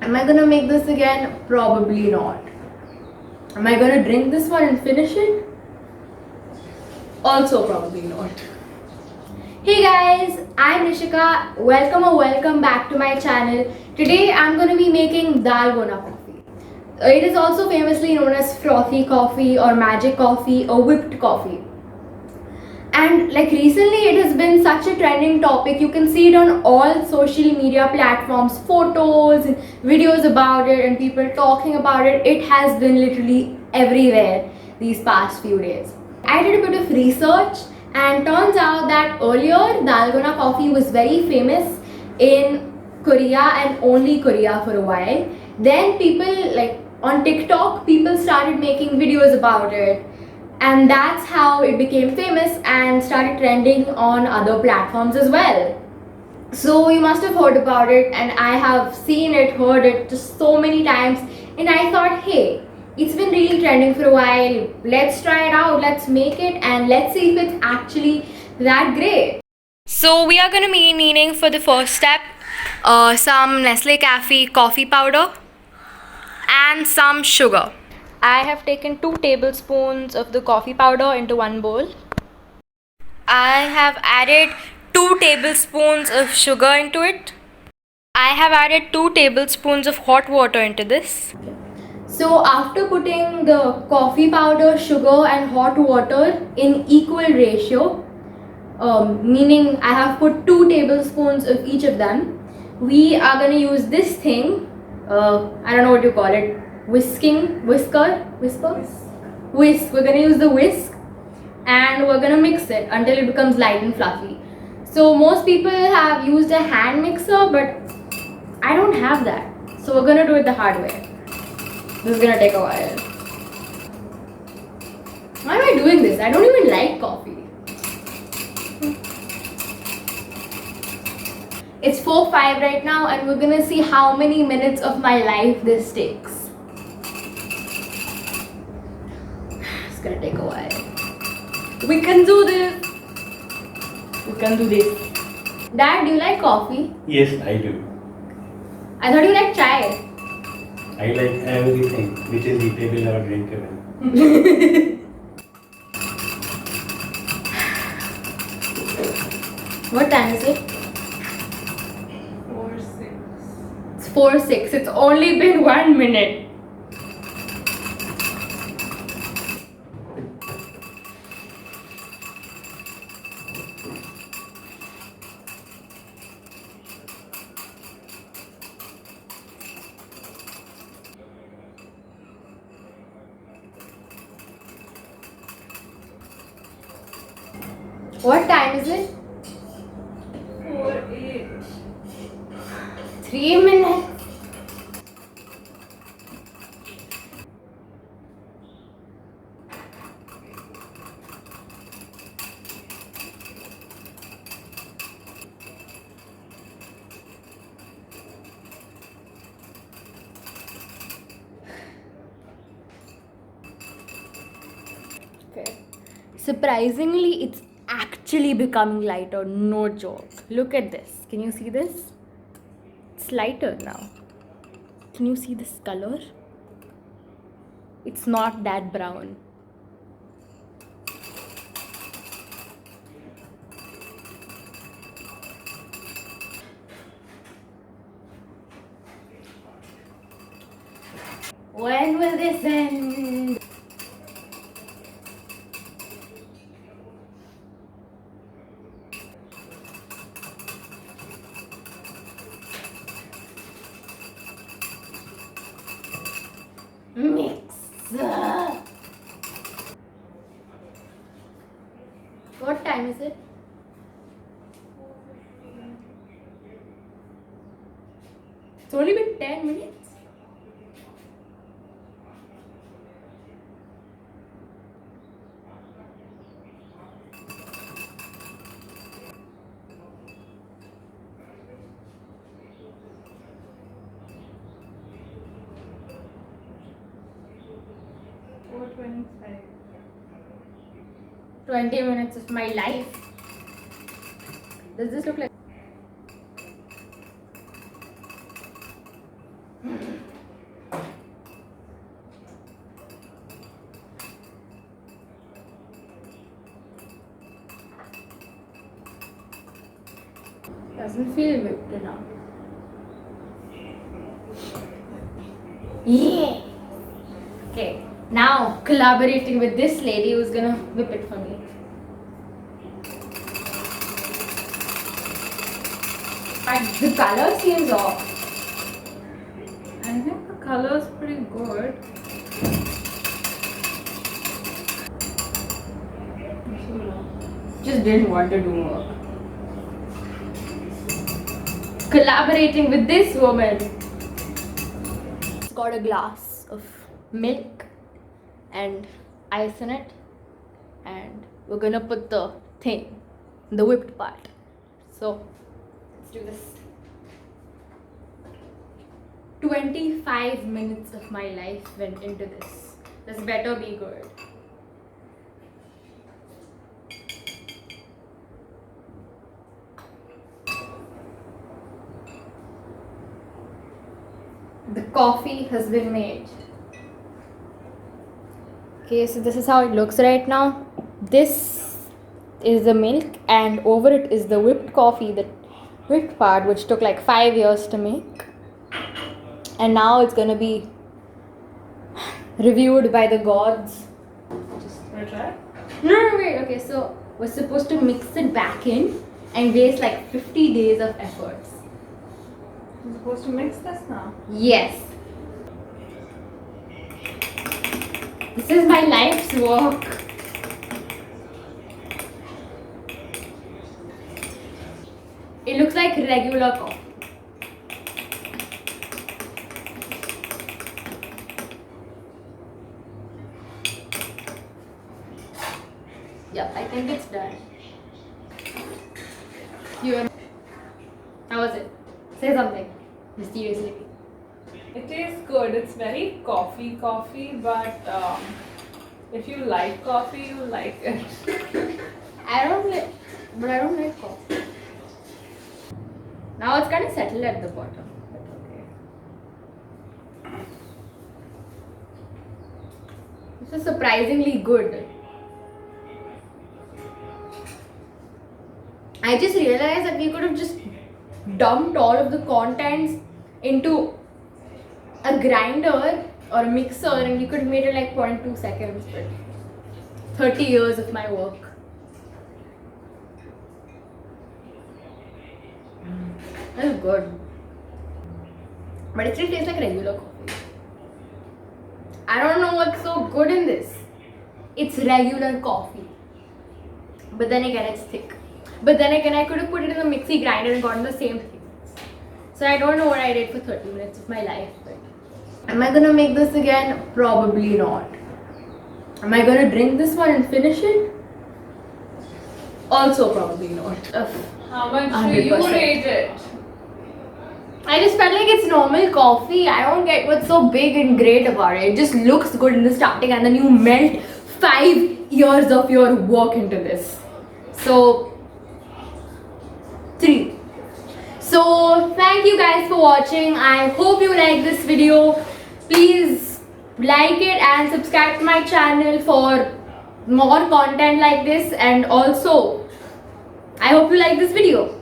Am I gonna make this again? Probably not. Am I gonna drink this one and finish it? Also probably not. Hey guys, I'm Rishika. Welcome back to my channel. Today I'm gonna be making dalgona coffee. It is also famously known as frothy coffee or magic coffee or whipped coffee. And like recently it has been such a trending topic. You can see it on all social media platforms, photos and videos about it and people talking about it. It has been literally everywhere these past few days. I did a bit of research and turns out that earlier dalgona coffee was very famous in Korea and only Korea for a while. Then people like on TikTok people started making videos about it, and that's how it became famous and started trending on other platforms as well. So you must have heard about it, and I have seen it, heard it just so many times, and I thought, hey, it's been really trending for a while, let's try it out, let's make it, and let's see if it's actually that great. So we are going to be needing for the first step some Nestle Cafe coffee powder and some sugar. I have taken 2 tablespoons of the coffee powder into one bowl. I have added 2 tablespoons of sugar into it. I have added 2 tablespoons of hot water into this. So after putting the coffee powder, sugar and hot water in equal ratio, meaning I have put 2 tablespoons of each of them, we are going to use this thing, I don't know what you call it, whisk. We're going to use the whisk and we're going to mix it until it becomes light and fluffy. So most people have used a hand mixer, but I don't have that, so we're going to do it the hard way. This is going to take a while. Why am I doing this? I don't even like coffee. It's 4:05 right now and we're gonna see how many minutes of my life this takes. It's gonna take a while. We can do this. We can do this. Dad, do you like coffee? Yes, I do. I thought you liked chai. I like everything which is eatable or drinkable. What time is it? 4:06. It's 4:06. It's only been 1 minute. What time is it? 4:08. 3 minutes. Okay. Surprisingly, it's actually becoming lighter, no joke. Look at this. Can you see this? It's lighter now. Can you see this color? It's not that brown. When will this end? Mix. What time is it? It's only been 10 minutes. Four 25. 20 minutes of my life. Does this look like... Doesn't feel whipped enough. Yeah. Okay. Now collaborating with this lady who's gonna whip it for me. And the color seems off. I think the color is pretty good. Just didn't want to do work. Collaborating with this woman. It's got a glass of milk and ice in it, and we're gonna put the thing, the whipped part. So let's do this. 25 minutes of my life went into this. This better be good. The coffee has been made. Okay, so this is how it looks right now. This is the milk, and over it is the whipped coffee, the whipped part, which took like 5 years to make. And now it's gonna be reviewed by the gods. Wanna try? No, wait. Okay, so we're supposed to mix it back in and waste like 50 days of efforts. I'm supposed to mix this now. Yes. This is my life's work. It looks like regular coffee. Yep, I think it's done. How was it? Say something mysteriously. It tastes good. It's very coffee, but if you like coffee, you like it. I don't like coffee. Now it's kind of settled at the bottom. But okay. This is surprisingly good. I just realized that we could have just dumped all of the contents into a grinder or a mixer and we could have made it like 0.2 seconds, but 30 years of my work. That's good. But it still tastes like regular coffee. I don't know what's so good in this. It's regular coffee. But then again, it's thick. But then again, I could have put it in the mixie grinder and gotten the same thing. So I don't know what I did for 30 minutes of my life. But am I gonna make this again? Probably not. Am I gonna drink this one and finish it? Also probably not. How much do you 100%. rate it? I just felt like it's normal coffee. I don't get what's so big and great about it. It just looks good in the starting and then you melt 5 years of your work into this. So 3. So thank you guys for watching. I hope you like this video. Please like it and subscribe to my channel for more content like this, and also I hope you like this video.